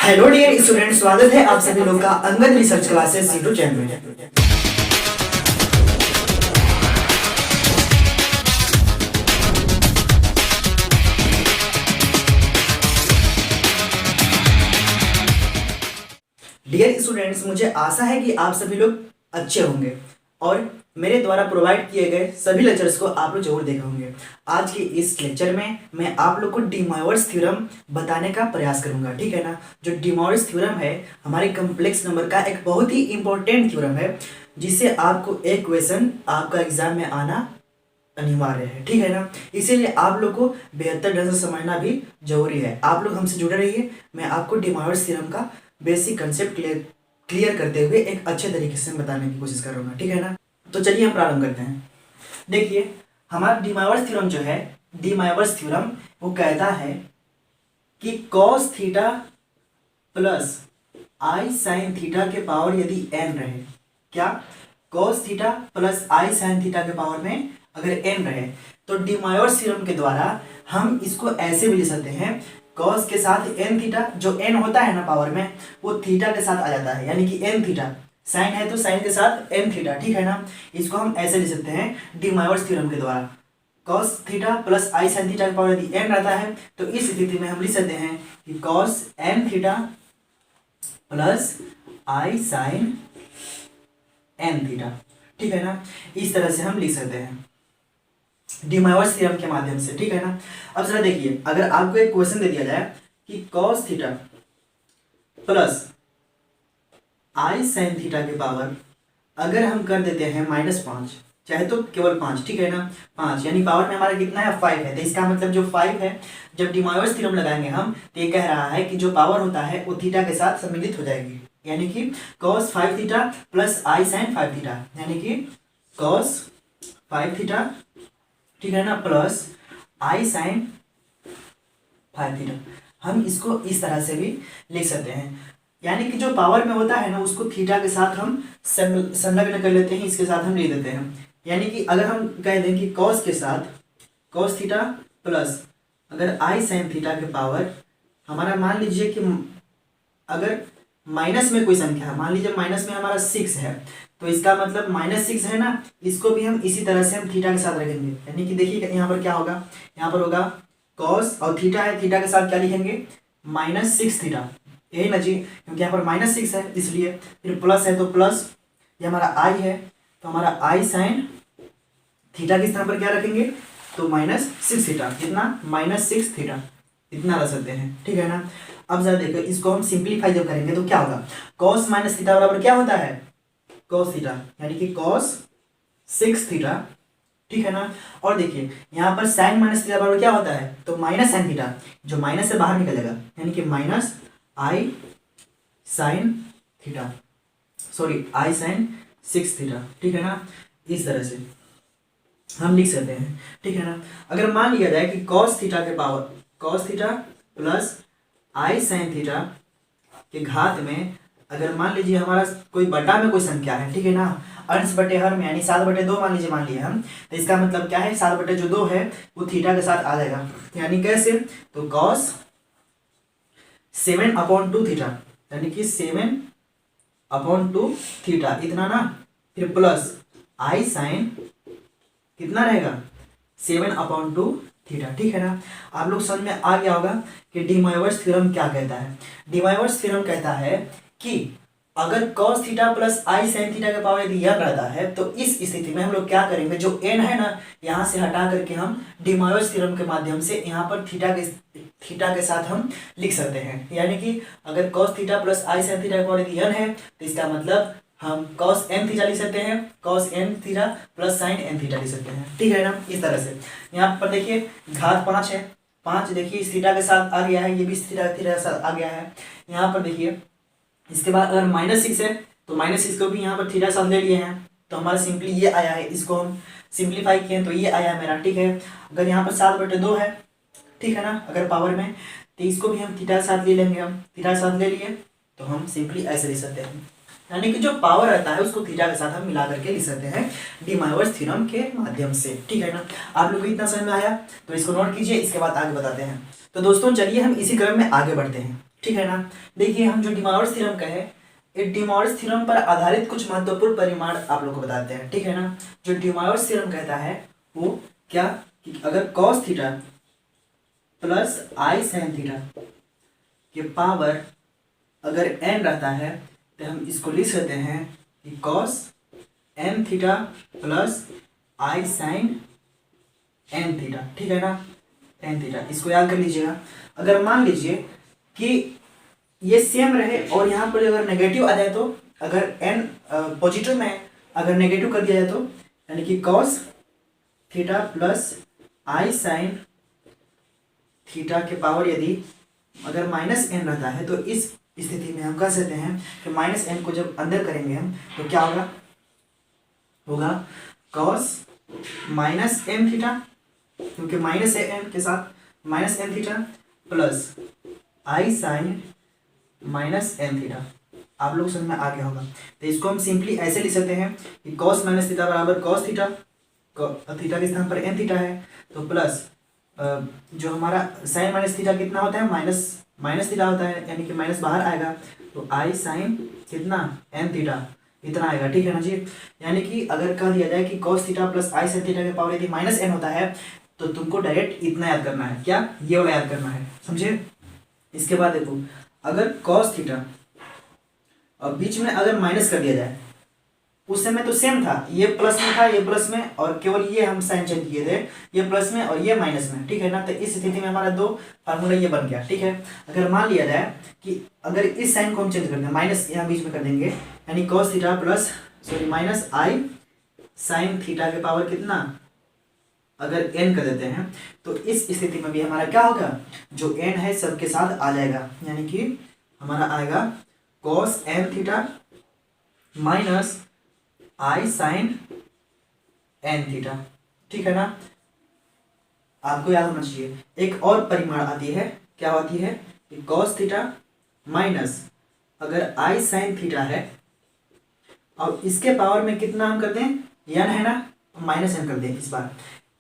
Hello dear student, स्वागत है आप सभी लोग का Angad research classes YouTube channel में। डियर स्टूडेंट्स, मुझे आशा है कि आप सभी लोग अच्छे होंगे और मेरे द्वारा प्रोवाइड किए गए सभी लेक्चर्स को आप लोग जरूर देखे होंगे। आज के इस लेक्चर में मैं आप लोग को डी मोइवर्स थ्योरम बताने का प्रयास करूंगा, ठीक है ना। जो डी मोइवर्स थ्योरम है हमारे कम्प्लेक्स नंबर का एक बहुत ही इंपॉर्टेंट थ्योरम है, जिससे आपको एक क्वेश्चन आपका एग्जाम में आना अनिवार्य है, ठीक है ना। इसीलिए आप लोग को बेहतर ढंग से समझना भी जरूरी है। आप लोग हमसे जुड़े रहिए, मैं आपको डी मोइवर्स थ्योरम का बेसिक कंसेप्ट क्लियर करते हुए एक अच्छे तरीके से बताने की कोशिश करूंगा, ठीक है ना। तो चलिए हम प्रारंभ करते हैं। देखिए, हमारा डी मोइवर्स थ्योरम जो है, डी मोइवर्स थ्योरम वो कहता है कि cos theta plus i sine theta के पावर यदि n रहे, क्या cos theta plus i sine theta के पावर में अगर n रहे, तो डी मोइवर्स थ्योरम के द्वारा हम इसको ऐसे भी लिख सकते हैं, cos के साथ n थीटा, जो n होता है ना पावर में, वो थीटा के साथ आ जाता है, यानी कि n थीटा, साइन है तो साइन के साथ n थीटा, ठीक है ना। इसको हम ऐसे लिख सकते हैं डी मोइवर्स थ्योरम के द्वारा, cos theta plus i sine theta का पावर यदि n रहता है तो इस स्थिति में हम लिख सकते हैं कि cos n theta plus i sign n theta, ठीक है ना। इस तरह से हम लिख सकते हैं डी मोइवर्स थ्योरम के माध्यम से, ठीक है ना। अब जरा देखिए, अगर आपको एक क्वेश्चन दे दिया जाए कि cos theta plus i sine theta के पावर अगर हम कर देते हैं -5, चाहे तो केवल 5, ठीक है ना, 5, यानी पावर में हमारा कितना है 5 है, तो इसका मतलब जो 5 है, जब डी मोइवर्स थ्योरम लगाएंगे हम तो ये कह रहा है कि जो पावर होता है वो थीटा के साथ सम्मिलित हो जाएगी, यानी कि cos 5 theta plus i sign 5 theta, यानी कि cos 5 थीटा, ठीक है ना, प्लस आई साइन 5 थीटा। हम इसको इस तरह से भी लिख सकते हैं, यानी कि जो पावर में होता है ना उसको थीटा के साथ हम संलग्न कर लेते हैं, इसके साथ हम लिख देते हैं। यानी कि अगर हम कह दें कि cos के साथ cos थीटा प्लस अगर आई साइन थीटा के पावर हमारा, मान लीजिए कि अगर माइनस में कोई संख्या है, मान लीजिए माइनस में हमारा 6 है, तो इसका मतलब -6 है ना, इसको भी हम इसी तरह से हम थीटा के साथ रखेंगे। यानी कि देखिए यहाँ पर क्या होगा, यहाँ पर होगा cos और थीटा है, थीटा के साथ क्या लिखेंगे -6 थीटा, यही ना जी, क्योंकि यहाँ पर -6 है इसलिए, फिर प्लस है तो प्लस, ये हमारा आई है तो हमारा आई साइन थीटा के स्थान पर क्या रखेंगे तो -6 थीटा, कितना -6 थीटा, इतना रख सकते हैं, ठीक है ना। अब जरा देखो, इसको हम सिंप्लीफाई जब करेंगे तो क्या होगा, cos माइनस थीटा बराबर क्या होता है cos थीटा, यानी कि cos 6 थीटा, ठीक है ना। और देखिए यहाँ पर साइन माइनस थीटा बराबर क्या होता है, तो माइनस साइन थीटा, जो माइनस से बाहर निकलेगा, यानी कि minus i sine theta, sorry i sine 6 theta, ठीक है ना। इस तरह से हम लिख सकते हैं, ठीक है ना। अगर मान लिया जाए कि cos थीटा के power cos theta plus i sine theta के घात में, अगर मान लीजिए हमारा कोई बटा में कोई संख्या है, ठीक है ना, अंश बटे हर में, यानी 7/2 मान लीजिए, मान लिया हम, तो इसका मतलब क्या है, 7/2 है वो थीटा के साथ आ जाएगा, यानी कैसे, तो cos 7/2 थीटा, यानी कि 7/2 थीटा, इतना ना, फिर प्लस आई साइन कितना रहेगा 7/2 थीटा, ठीक है ना। आप लोग समझ में आ गया होगा कि डी मोइवर्स थ्योरम क्या कहता है। डी मोइवर्स थ्योरम कहता है कि अगर cos theta plus i sine theta का पावर यदि n रहता है तो इस स्थिति में हम लोग क्या करेंगे, जो n है ना यहाँ से हटा करके हम डी मोइवर्स थ्योरम के माध्यम से यहाँ पर थीटा के साथ हम लिख सकते हैं। यानी कि अगर cos theta plus i sine theta का पावर यदि n है तो इसका मतलब हम cos n थीटा लिख सकते हैं, cos n theta plus sign n theta लिख सकते हैं, ठीक है ना। इस तरह से यहाँ पर देखिए घात 5 है, 5 देखिए इस थीटा के साथ आ गया है, ये भी थीटा के साथ आ गया है। यहाँ पर देखिए इसके बाद अगर -6 है तो -6 को भी यहाँ पर थीटा साथ ले लिए हैं, तो हमारा सिंपली ये आया है, इसको हम सिंप्लीफाई किए तो ये आया मेरा, ठीक है। अगर यहाँ पर 7/2 है, ठीक है ना, अगर पावर में, तो इसको भी हम थीटा साथ ले लेंगे, हम थीटा साथ ले लिए तो हम सिंपली ऐसे लिख सकते हैं, यानी कि जो पावर रहता है उसको थीटा के साथ हम मिला करके लिख सकते हैं डी मोइवर्स थ्योरम के माध्यम से, ठीक है ना। आप लोग को इतना समझ में आया तो इसको नोट कीजिए, इसके बाद आगे बताते हैं। तो दोस्तों चलिए हम इसी क्रम में आगे बढ़ते हैं। ठीक है ना। देखिए हम जो डिमॉर्गन्स थ्योरम का है, इस डिमॉर्गन्स थ्योरम पर आधारित कुछ महत्वपूर्ण परिमाण आप लोग को बताते हैं, ठीक है ना। जो डिमॉर्गन्स थ्योरम कहता है वो क्या, कि अगर cos theta plus i sine theta के पावर अगर n रहता है तो हम इसको लिख सकते हैं कि cos n theta plus i sign n theta, ठीक है ना, n थीटा। इसको याद कर लीजिएगा। अगर मान लीजिए कि ये सेम रहे और यहाँ पर अगर नेगेटिव आ जाए, तो अगर n पॉजिटिव में अगर नेगेटिव कर दिया जाए तो यानी कि cos theta plus i sine theta के पावर यदि अगर माइनस n रहता है, तो इस स्थिति में हम कह सकते हैं कि माइनस n को जब अंदर करेंगे हम तो क्या होगा cos माइनस n थीटा, क्योंकि माइनस है n के साथ, minus n theta plus i sign minus n theta. आप लोग समझ में आ गया होगा। तो इसको हम सिंपली ऐसे लिख सकते हैं कि cos माइनस थीटा बराबर cos थीटा, थीटा के स्थान पर n थीटा है, तो प्लस जो हमारा साइन माइनस थीटा कितना होता है, माइनस थीटा होता है, यानी कि माइनस बाहर आएगा, तो आई साइन कितना n थीटा इतना आएगा, ठीक है ना जी। यानी कि अगर कह दिया जाए कि cos theta plus i sine theta के पावर यदि माइनस n होता है तो तुमको डायरेक्ट इतना याद करना है, क्या, ये वाला याद करना है, समझे। इसके बाद देखो, अगर cos थीटा और बीच में अगर माइनस कर दिया जाए, उस समय तो सेम था, ये प्लस में था, ये प्लस में, और केवल ये हम साइन चेंज किए थे, ये प्लस में और ये माइनस में, ठीक है ना। तो इस स्थिति में हमारा दो फार्मूला ये बन गया, ठीक है। अगर मान लिया जाए कि अगर इस साइन को हम चेंज कर दें, माइनस यहाँ बीच में कर देंगे, यानी cos theta plus minus i sine theta के पावर कितना, अगर n कर देते हैं, तो इस स्थिति में भी हमारा क्या होगा, जो n है सबके साथ आ जाएगा, यानी कि हमारा आएगा cos n theta minus i sign n theta, ठीक है ना। आपको याद होना चाहिए एक और परिमाण आती है, क्या आती है कि cos थीटा माइनस अगर आई साइन थीटा है और इसके पावर में कितना हम करते हैं, n है ना, माइनस n कर दें इस बार।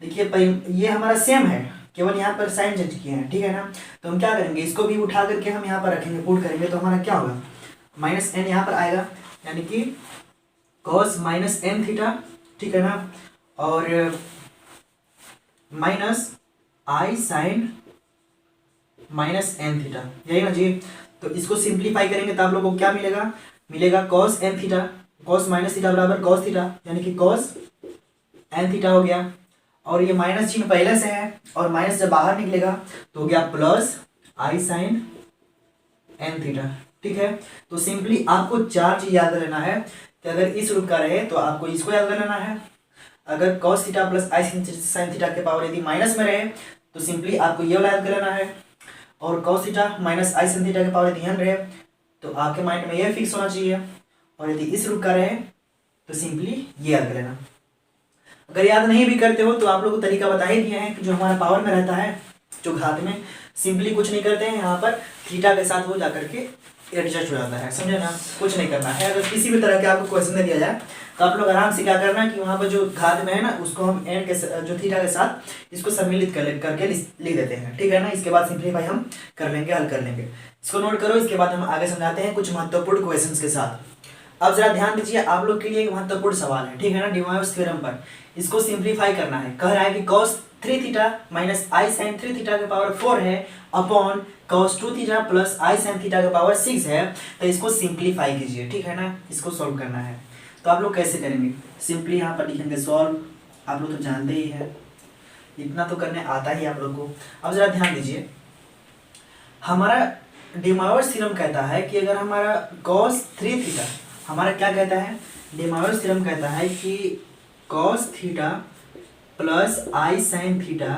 देखिए ये हमारा सेम है, केवल यहाँ पर साइन चेंज किए हैं, ठीक है ना। तो हम क्या करेंगे, इसको भी उठा करके हम यहाँ पर रखेंगे, पुट करेंगे, तो हमारा क्या होगा, माइनस n यहाँ पर आएगा, यानी कि cos माइनस n थीटा, ठीक है ना, और minus i sign minus n theta, यही ना जी। तो इसको सिंप्लीफाई करेंगे तो आप लोगों को क्या मिलेगा cos n theta, cos minus theta बराबर cos थीटा, यानी कि cos n थीटा हो गया, और ये माइनस चिन्ह पहले से है और माइनस जब बाहर निकलेगा तो हो गया plus i sign n theta, ठीक है। तो सिंपली आपको चार चीज याद रहना है कि अगर इस रूप का रहे तो आपको इसको याद कर लेना है, अगर cos theta plus i sine theta के पावर यदि माइनस में रहे तो सिंपली आपको ये वाला याद कर लेना है, और cos theta minus i sine theta के पावर यदि n रहे तो आपके माइंड में ये फिक्स होना चाहिए, और यदि इस रूप का रहे तो सिंपली ये याद कर लेना। अगर याद नहीं भी करते हो तो आप लोग को तरीका बता ही दिया है कि जो हमारा पावर में रहता है, जो घात में, सिंपली कुछ नहीं करते हैं, यहाँ पर थीटा के साथ वो जा करके एडजस्ट हो जाता है, समझे ना, कुछ नहीं करना है। अगर किसी भी तरह के आपको क्वेश्चन दे दिया जाए तो आप लोग आराम से क्या करना है कि वहाँ पर जो घात में है ना, उसको हम एन के जो थीटा के साथ इसको सम्मिलित करके लिख देते हैं, ठीक है ना। इसके बाद सिंपलीफाई हम कर लेंगे, हल कर लेंगे। इसको नोट करो, इसके बाद हम आगे समझाते हैं कुछ महत्वपूर्ण क्वेश्चन के साथ। अब जरा ध्यान दीजिए, आप लोग के लिए एक महत्वपूर्ण सवाल है, ठीक है ना, डिमॉर्गन्स थ्योरम पर। इसको सिंप्लीफाई करना है, कह रहा है कि cos 3 theta minus i sign 3 theta के पावर 4 है upon cos 2 theta plus i sine theta के पावर 6 है, तो इसको सिंप्लीफाई कीजिए, ठीक है ना। इसको सॉल्व करना है, तो आप लोग कैसे करेंगे, सिंपली यहाँ पर लिखेंगे सॉल्व, आप लोग तो जानते ही है, इतना तो करने आता ही आप लोग को। अब जरा ध्यान दीजिए, हमारा डिमॉर्गन्स थ्योरम कहता है कि अगर हमारा cos 3 थीटा, हमारा क्या कहता है, डिमॉर्गन्स थ्योरम कहता है कि cos theta plus i sine theta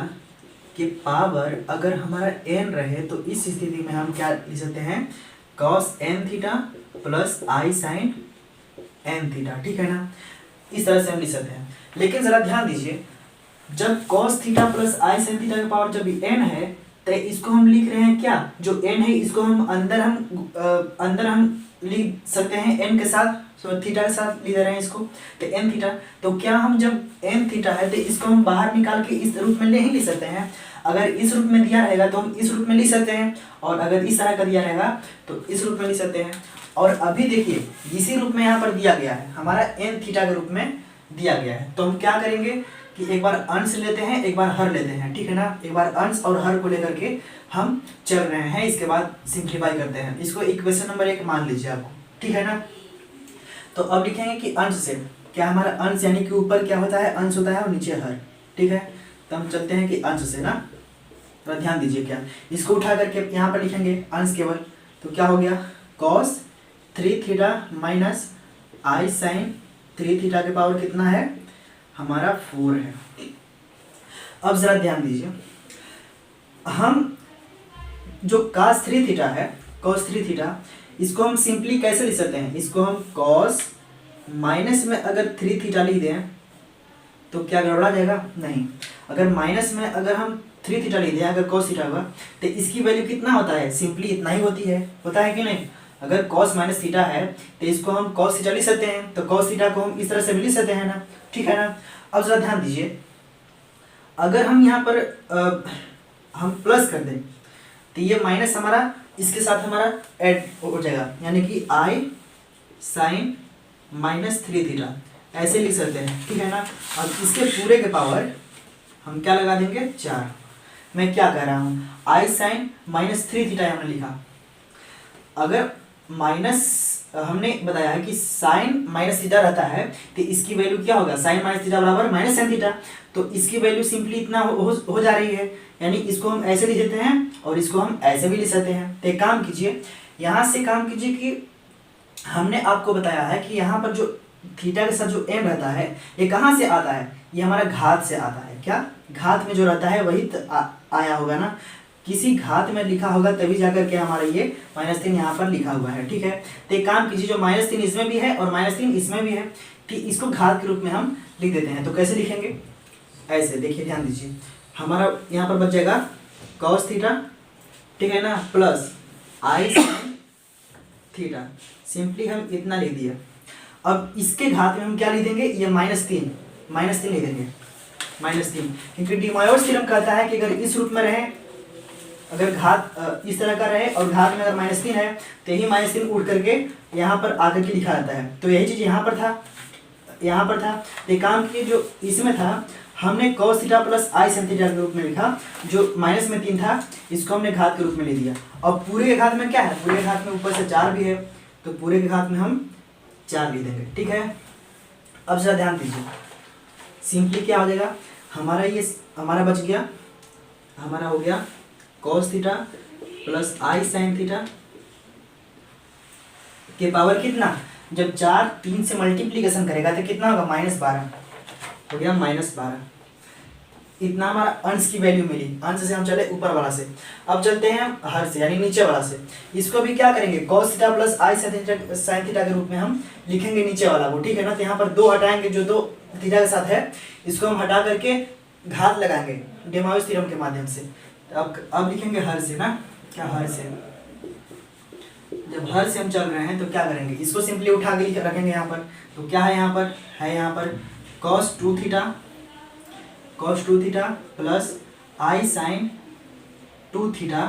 के पावर अगर हमारा n रहे तो इस स्थिति में हम क्या लिख सकते हैं, cos n theta plus i sign n theta, ठीक है ना। इस तरह से हम लिख सकते हैं। लेकिन जरा ध्यान दीजिए, जब cos theta plus i sine theta का पावर जब n है तो इसको हम लिख रहे हैं क्या, जो n है इसको हम अंदर हम लिख सकते हैं एन के साथ, थीटा के साथ लिख दे रहे हैं इसको, तो एन थीटा। तो क्या हम जब एन थीटा है तो इसको हम बाहर निकाल के इस रूप में नहीं लिख सकते हैं? अगर इस रूप में दिया रहेगा तो हम इस रूप में लिख सकते हैं, और अगर इस तरह का दिया रहेगा तो इस रूप में लिख सकते हैं। और अभी देखिए इसी रूप में यहाँ पर दिया गया है, हमारा एन थीटा के रूप में दिया गया है। तो हम क्या करेंगे कि एक बार अंश लेते हैं, एक बार हर लेते हैं, ठीक है ना। एक बार अंश और हर को लेकर के हम चल रहे हैं, इसके बाद सिंप्लीफाई करते हैं। इसको इक्वेशन नंबर 1 मान लीजिए आपको, ठीक है ना। तो अब लिखेंगे कि अंश से क्या, हमारा अंश यानी कि ऊपर क्या होता है, अंश होता है और नीचे हर, ठीक है। तो हम चलते हैं कि अंश से ना, तो ध्यान दीजिए क्या, इसको उठा करके यहाँ पर लिखेंगे अंश केवल। तो क्या हो गया, cos 3 theta minus i sign 3 theta के पावर कितना है, हमारा 4 है। अब जरा ध्यान दीजिए, हम जो cos 3 थीटा है, cos 3 थीटा, इसको हम सिंपली कैसे लिख सकते हैं? इसको हम cos माइनस में अगर 3 थीटा लिख दें तो क्या गड़बड़ा जाएगा? नहीं। अगर माइनस में अगर हम 3 थीटा लिख दें, अगर cos थीटा हुआ, तो इसकी वैल्यू कितना होता है? सिंपली इतना ही होती है, होता है कि नहीं? अगर cos माइनस थीटा है तो इसको हम cos थीटा लिख सकते हैं, तो cos थीटा को हम इस तरह से भी लिख सकते हैं ना, ठीक है ना। अब जरा ध्यान दीजिए, अगर हम यहाँ पर हम प्लस कर दें तो ये माइनस हमारा इसके साथ हमारा ऐड हो जाएगा, यानी कि आई साइन माइनस 3 थीटा ऐसे लिख सकते हैं, ठीक है ना। अब इसके पूरे के पावर हम क्या लगा देंगे, 4। मैं क्या कह रहा हूँ, आई साइन माइनस 3 थीटा हमने लिखा। अगर माइनस, हमने बताया है कि साइन माइनस थीटा रहता है तो इसकी वैल्यू क्या होगा, साइन माइनस थीटा बराबर माइनस साइन थीटा। तो इसकी वैल्यू सिंपली इतना हो जा रही है, यानी इसको हम ऐसे लिख देते हैं और इसको हम ऐसे भी लिख सकते हैं। तो एक काम कीजिए, यहाँ से काम कीजिए कि हमने आपको बताया है कि यहाँ पर जो थीटा के साथ जो एम रहता है ये कहाँ से आता है, ये हमारा घात से आता है। क्या घात में जो रहता है वही आया होगा ना, किसी घात में लिखा होगा तभी जाकर के हमारा ये -3 यहाँ पर लिखा हुआ है, ठीक है। तो एक काम कीजिए, जो -3 इसमें भी है और -3 इसमें भी है, ठीक, इसको घात के रूप में हम लिख देते हैं। तो कैसे लिखेंगे, ऐसे देखिए, ध्यान दीजिए, हमारा यहाँ पर बच जाएगा cos थीटा, ठीक है ना, plus i sine theta. Simply हम इतना लिख दिया। अब इसके घात में हम क्या लिख देंगे, ये -3 लिख देंगे, -3, क्योंकि डी मायोर्स थ्योरम कहता है कि अगर इस रूप में रहे, अगर घात इस तरह का रहे और घात में अगर -3 है तो यही -3 उड़ करके यहाँ पर आकर के लिखा जाता है। तो यही चीज़ यहाँ पर था। ये काम की जो इसमें था, हमने cos थीटा प्लस आई sin थीटा के रूप में लिखा, जो माइनस में 3 था इसको हमने घात के रूप में ले दिया। और पूरे के घात में क्या है, पूरे के घात में ऊपर से 4 भी है, तो पूरे के घात में हम 4 लिख देंगे, ठीक है। अब जरा ध्यान दीजिए, सिंपली क्या हो जाएगा, हमारा बच गया, हमारा हो गया cos थीटा प्लस आई sin थीटा के पावर कितना, जब 4 3 से मल्टीप्लीकेशन करेगा तो कितना होगा, -12 हो गया, -12। इतना हमारा अंश की वैल्यू मिली। अंश से हम चले ऊपर वाला से, अब चलते हैं हम हर से यानी नीचे वाला से। इसको भी क्या करेंगे, cos थीटा प्लस आई sin थीटा के रूप में हम लिखेंगे नीचे वाला को, ठीक है ना। तो यहाँ पर 2 हटाएंगे, जो 2 थीटा के साथ है इसको हम हटा करके घात लगाएंगे डी मायोर्स थ्योरम के माध्यम से। अब लिखेंगे हर से ना, क्या हर से, जब हर से हम चल रहे हैं तो क्या करेंगे, इसको सिंपली उठा के रखेंगे यहाँ पर। तो क्या है यहाँ पर cos 2 थीटा प्लस आई sin 2 थीटा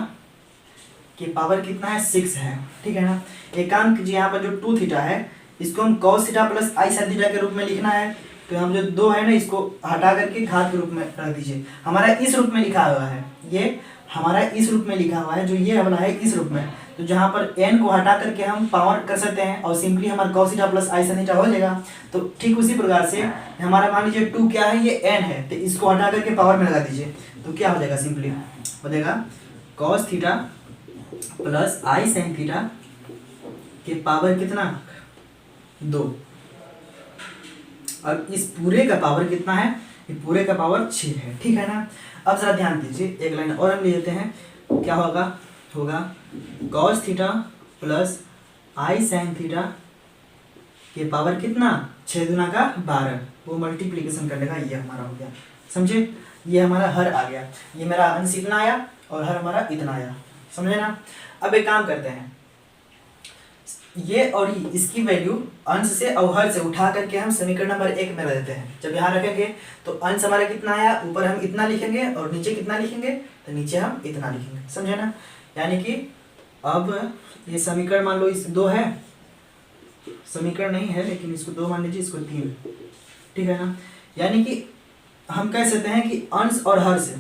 के पावर कितना है, 6 है, ठीक है ना। एक काम कीजिए, यहाँ पर जो 2 थीटा है इसको हम cos थीटा प्लस आई sin थीटा के रूप में लिखना है। तो हम जो 2 है ना इसको हटा करके घात के रूप में रख दीजिए। हमारा इस रूप में लिखा हुआ है, ये हमारा इस रूप में लिखा हुआ है, जो ये वाला है इस रूप में। तो जहाँ पर n को हटा करके हम पावर कर सकते हैं और सिंपली हमारा cos थीटा प्लस आई sin थीटा हो जाएगा। तो ठीक उसी प्रकार से हमारा मान लीजिए 2 क्या है, ये n है, तो इसको हटा करके पावर में लगा दीजिए। तो क्या हो जाएगा, सिंपली हो जाएगा cos थीटा प्लस आई sin थीटा के पावर कितना, 2। और इस पूरे का पावर कितना है, ये पूरे का पावर 6 है, ठीक है ना। अब जरा ध्यान दीजिए, एक लाइन और हम ले लेते हैं, क्या होगा cos थीटा प्लस आई sin थीटा के पावर कितना, 6 दूना का 12, वो मल्टीप्लीकेशन करने का ये हमारा हो गया, समझे। ये हमारा हर आ गया, ये मेरा अंश इतना आया और हर हमारा इतना आया, समझे ना। अब एक काम करते हैं, ये और ये इसकी वैल्यू अंश से और हर से उठा करके हम समीकरण नंबर 1 में रख देते हैं। जब यहाँ रखेंगे तो अंश हमारा कितना आया, ऊपर हम इतना लिखेंगे और नीचे कितना लिखेंगे, तो नीचे हम इतना लिखेंगे, समझे ना। यानी कि अब ये समीकरण मान लो इस 2 है, समीकरण नहीं है लेकिन इसको 2 मान लीजिए, इसको 3, ठीक है ना। यानी कि हम कह सकते हैं कि अंश और हर से,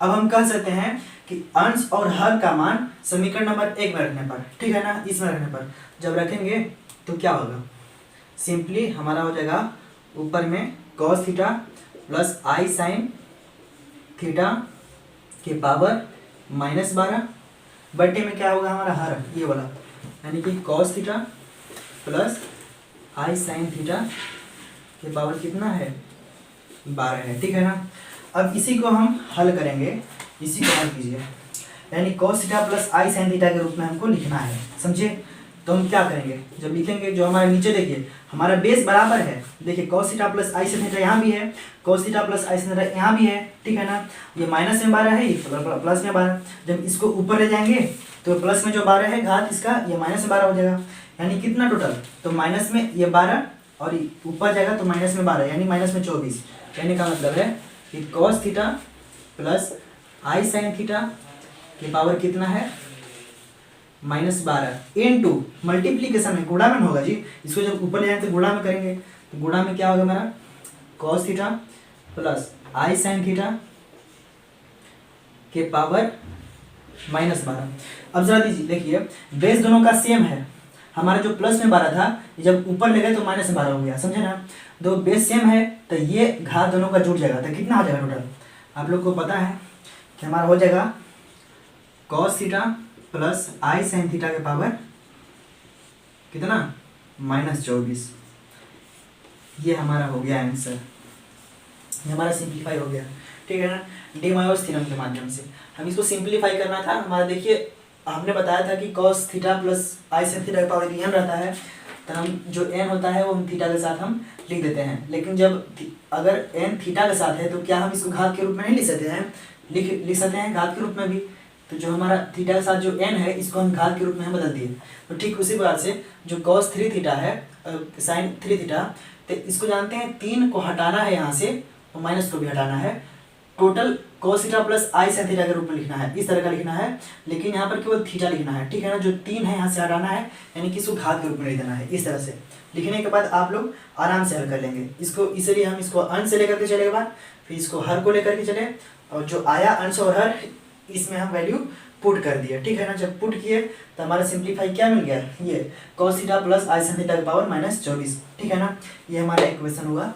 अब हम कह सकते हैं कि अंश और हर का मान समीकरण नंबर 1 में रखने पर, ठीक है ना, इसमें रखने पर जब रखेंगे तो क्या होगा, सिंपली हमारा हो जाएगा ऊपर में cos theta plus i sine theta के पावर -12 बटे में क्या होगा हमारा हर, ये वाला, यानी कि cos theta plus i sine theta के पावर कितना है, 12 है, ठीक है ना। अब इसी को हम हल करेंगे, इसी को हल कीजिए, यानी cos theta plus i sine theta के रूप में हमको लिखना है, समझे। तो हम क्या करेंगे, जब लिखेंगे जो हमारे नीचे देखिए हमारा बेस बराबर है, देखिए cos theta plus i sine theta यहाँ भी है, cos theta plus i sine theta यहाँ भी है, ठीक है ना। ये माइनस में 12 है, ये प्लस में 12, जब इसको ऊपर ले जाएंगे तो प्लस में जो 12 है घात इसका, ये माइनस में 12 हो जाएगा, यानी कितना टोटल, तो माइनस में ये 12 और ऊपर जाएगा तो माइनस में 12 यानी माइनस में 24, कहने का मतलब है कि cos theta plus i sine theta के पावर कितना है, -12 इनटू मल्टीप्लीकेशन में गुणा में होगा जी, इसको जब ऊपर ले जाएंगे तो गुणा में करेंगे, तो गुणा में क्या होगा हमारा cos theta plus i sine theta के पावर -12। अब जरा दीजिए, देखिए बेस दोनों का सेम है, हमारा जो प्लस में 12 था जब ऊपर ले गए तो माइनस में 12 हो गया, समझे ना। दो बेस सेम है तो ये घात दोनों का जुड़ जाएगा, तो कितना हो जाएगा टोटल, आप लोग को पता है कि हमारा हो जाएगा cos theta plus i sine theta के पावर कितना, -24। ये हमारा हो गया आंसर, ये हमारा सिंप्लीफाई हो गया, ठीक है ना, डी मायोस थ्योरम के माध्यम से। हम इसको सिंप्लीफाई करना था, हमारा देखिए हमने बताया था कि cos theta plus i sine theta का पावर n रहता है, तो हम जो n होता है वो हम थीटा के साथ हम लिख देते हैं, लेकिन जब अगर n थीटा के साथ है तो क्या हम इसको घात के रूप में नहीं लिख सकते हैं, लिख सकते हैं घात के रूप में भी। तो जो हमारा थीटा के साथ जो n है इसको हम घात के रूप में हम बदल दिए। तो ठीक उसी प्रकार से जो cos 3 थीटा है, साइन 3 थीटा, तो इसको जानते हैं 3 को हटाना है यहाँ से और माइनस को भी हटाना है, total cos theta plus i sine theta के रूप में लिखना है, इस तरह का लिखना है, लेकिन यहाँ पर केवल थीटा लिखना है, ठीक है ना। जो 3 है यहाँ से हटाना है, यानी कि इसको घात के रूप में लिख देना है। इस तरह से लिखने के बाद आप लोग आराम से हल कर लेंगे इसको, इसीलिए हम इसको अंश से लेकर के चले बाद फिर इसको हर को लेकर के चले, और जो आया अंश और हर इसमें हम वैल्यू पुट कर दिए, ठीक है ना। जब पुट किए तो हमारा सिंप्लीफाई क्या मिल गया, ये cos theta plus i sine theta के पावर -24, ठीक है ना। ये हमारा एक क्वेश्चन हुआ,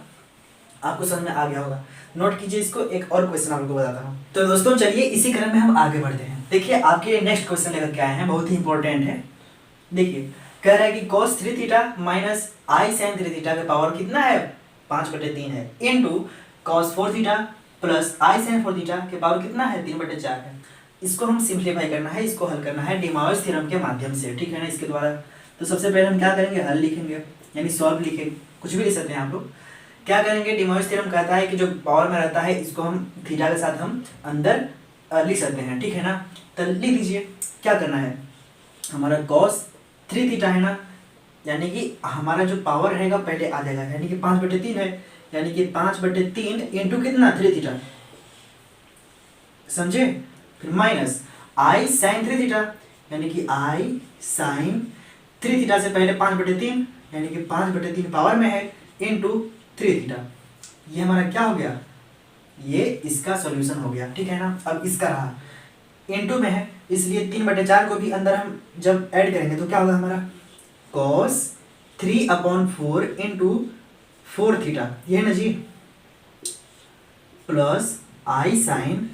आपको समझ में आ गया होगा, नोट कीजिए इसको। एक और क्वेश्चन आपको बताता हूँ। तो दोस्तों चलिए इसी क्रम में हम आगे बढ़ते हैं। देखिए आपके लिए नेक्स्ट क्वेश्चन लेकर के आए हैं, बहुत ही इंपॉर्टेंट है। देखिए कह रहा है कि cos 3 theta minus i sign 3 theta का पावर कितना है, 5/3 है, into cos 4 theta plus i sign 4 theta के पावर कितना है, 3/4 है। इसको हम सिंप्लीफाई करना है, इसको हल करना है डी मायोस थ्योरम के माध्यम से, ठीक है ना, इसके द्वारा। तो सबसे पहले हम क्या करेंगे, हल लिखेंगे, यानी सॉल्व लिखेंगे, कुछ भी लिख सकते हैं आप लोग। क्या करेंगे, डी मायोस थ्योरम कहता है कि जो पावर में रहता है इसको हम थीटा के साथ हम अंदर लिख सकते हैं, ठीक है ना। तो लिख दीजिए, क्या करना है, हमारा cos 3 थीटा है ना, यानी कि हमारा जो पावर रहेगा पहले आ जाएगा, यानी कि 5/3 है, यानी कि 5/3 इंटू कितना 3 थीटा, समझे, फिर माइनस आई साइन 3 थीटा, यानी कि आई साइन 3 थीटा से पहले 5/3 यानी कि 5/3 पावर में है, इंटू 3 थीटा। ये हमारा क्या हो गया, ये इसका सॉल्यूशन हो गया, ठीक है ना। अब इसका रहा इंटू में है, इसलिए 3/4 को भी अंदर हम जब ऐड करेंगे तो क्या होगा हमारा cos 3/4 इंटू 4 थीटा, ये है ना जी, plus i sign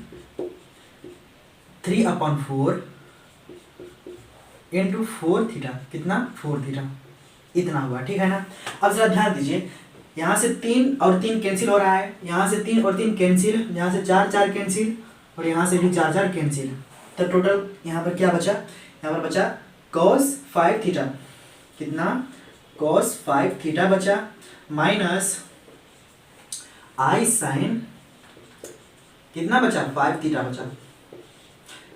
3/4 into 4 theta, कितना 4 थीटा, इतना हुआ, ठीक है ना। अब जरा ध्यान दीजिए, यहाँ से 3 और 3 कैंसिल हो रहा है, यहाँ से 3 और 3 कैंसिल, यहाँ से 4 कैंसिल, और यहाँ से भी 4 कैंसिल, तो टोटल यहाँ पर क्या बचा, यहाँ पर बचा cos 5 थीटा, कितना cos 5 थीटा बचा, माइनस आई साइन कितना बचा 5 थीटा बचा,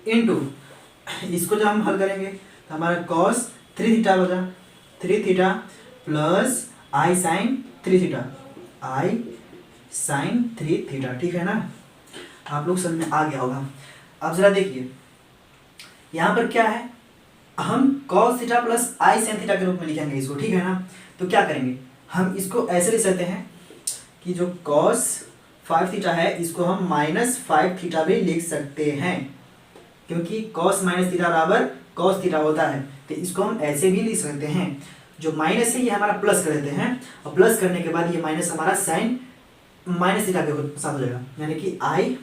इनटू इसको जब हम हल करेंगे तो हमारा cos 3 थीटा हो जाए 3 theta plus i sign 3 theta I sign 3 theta. ठीक है ना, आप लोग समझ में आ गया होगा। अब जरा देखिए यहाँ पर क्या है, हम cos theta plus i sine theta के रूप में लिखेंगे इसको। ठीक है ना, तो क्या करेंगे, हम इसको ऐसे लिख सकते हैं कि जो cos 5 थीटा है इसको हम -5 थीटा भी लिख सकते हैं, क्योंकि cos माइनस थीटा बराबर cos थीटा होता है। तो इसको हम ऐसे भी लिख सकते हैं, जो माइनस है ये हमारा प्लस कर देते हैं, और प्लस करने के बाद ये माइनस हमारा साइन माइनस थीटा के साथ हो जाएगा, यानी कि आई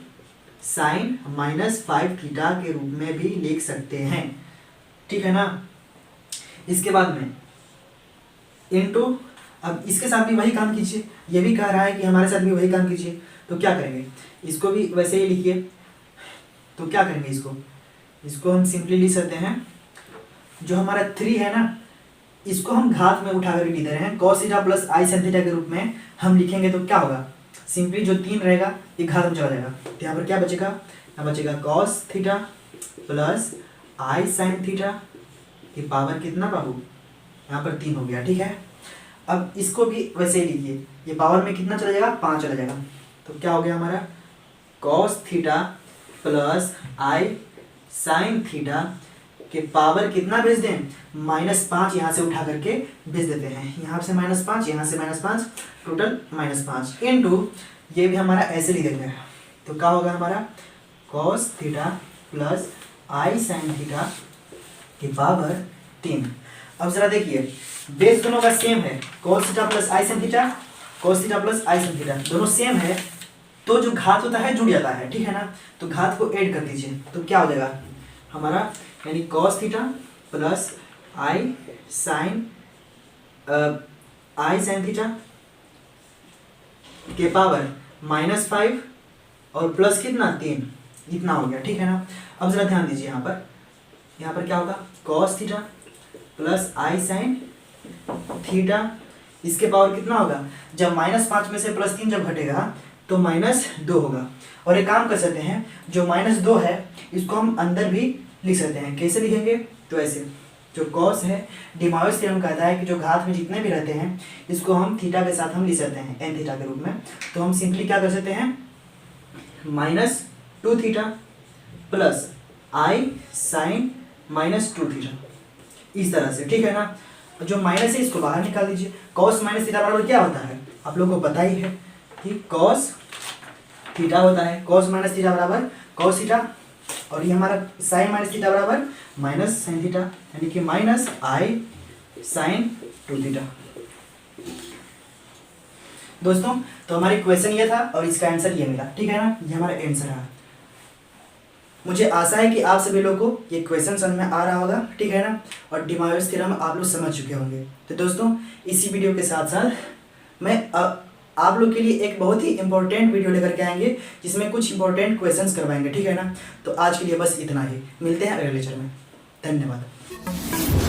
साइन -5 थीटा के रूप में भी लिख सकते हैं। ठीक है ना, इसके बाद में इनटू, अब इसके साथ भी वही काम कीजिए, ये भी कह रहा है कि हमारे साथ भी वही काम कीजिए, तो क्या करेंगे, इसको भी वैसे ही लिखिए। तो क्या करेंगे, इसको हम सिंपली लिख सकते हैं, जो हमारा 3 है ना इसको हम घात में उठा कर लिख दे रहे हैं, cos theta plus i sine theta के रूप में हम लिखेंगे तो क्या होगा, सिंपली जो 3 रहेगा ये घात में चला जाएगा, तो यहाँ पर क्या बचेगा, यहाँ बचेगा cos theta plus i sine theta की पावर कितना बाबू, यहाँ पर 3 हो गया। ठीक है, अब इसको भी वैसे ही लिखिए, ये पावर में कितना चला जाएगा, 5 चला जाएगा, तो क्या हो गया हमारा cos theta plus i sine theta के पावर कितना भेज दें, -5 यहाँ से उठा करके भेज देते हैं, यहाँ से -5 यहाँ से -5 टोटल -5 इनटू ये भी हमारा ऐसे लिख देंगे, तो क्या होगा हमारा cos theta plus i sine theta की पावर 3। अब जरा देखिए बेस दोनों का सेम है, cos theta plus i sine theta, cos theta plus i sine theta दोनों सेम है, तो जो घात होता है जुड़ जाता है। ठीक है ना, तो घात को ऐड कर दीजिए, तो क्या हो जाएगा हमारा, यानी cos theta plus i sine theta के पावर -5 और प्लस कितना 3, इतना हो गया। ठीक है ना, अब जरा ध्यान दीजिए यहाँ पर क्या होगा, cos theta plus i sine theta, इसके पावर कितना होगा, जब -5 में से +3 जब घटेगा तो -2 होगा। और एक काम कर सकते हैं, जो -2 है इसको हम अंदर भी लिख सकते हैं, कैसे लिखेंगे, तो ऐसे, जो cos है डिमॉइस थ्योरम कहता है कि जो घात में जितने भी रहते हैं इसको हम थीटा के साथ हम लिख सकते हैं n थीटा के रूप में, तो हम सिंपली क्या कर सकते हैं, -2 theta plus i sign -2 theta, इस तरह से। ठीक है ना, जो माइनस है इसको बाहर निकाल दीजिए, cos माइनस थीटा बराबर क्या होता है, आप लोगों को पता ही है कि cos थीटा होता है, cos माइनस थीटा बराबर cos थीटा, और ये हमारा साइन माइनस थीटा बराबर माइनस साइन थीटा, यानी कि माइनस आई साइन 2 थीटा। दोस्तों तो हमारी क्वेश्चन ये था और इसका आंसर ये मिला। ठीक है ना, ये हमारा आंसर है। मुझे आशा है कि आप सभी लोगों को ये क्वेश्चन समझ में आ रहा होगा। ठीक है ना, और डिमॉइस थ्योरम आप लोग समझ चुके होंगे। तो दोस्तों इसी वीडियो के साथ साथ मैं आप लोग के लिए एक बहुत ही इंपॉर्टेंट वीडियो लेकर के आएंगे, जिसमें कुछ इंपॉर्टेंट क्वेश्चंस करवाएंगे। ठीक है ना, तो आज के लिए बस इतना ही, मिलते हैं अगले लेक्चर में। धन्यवाद।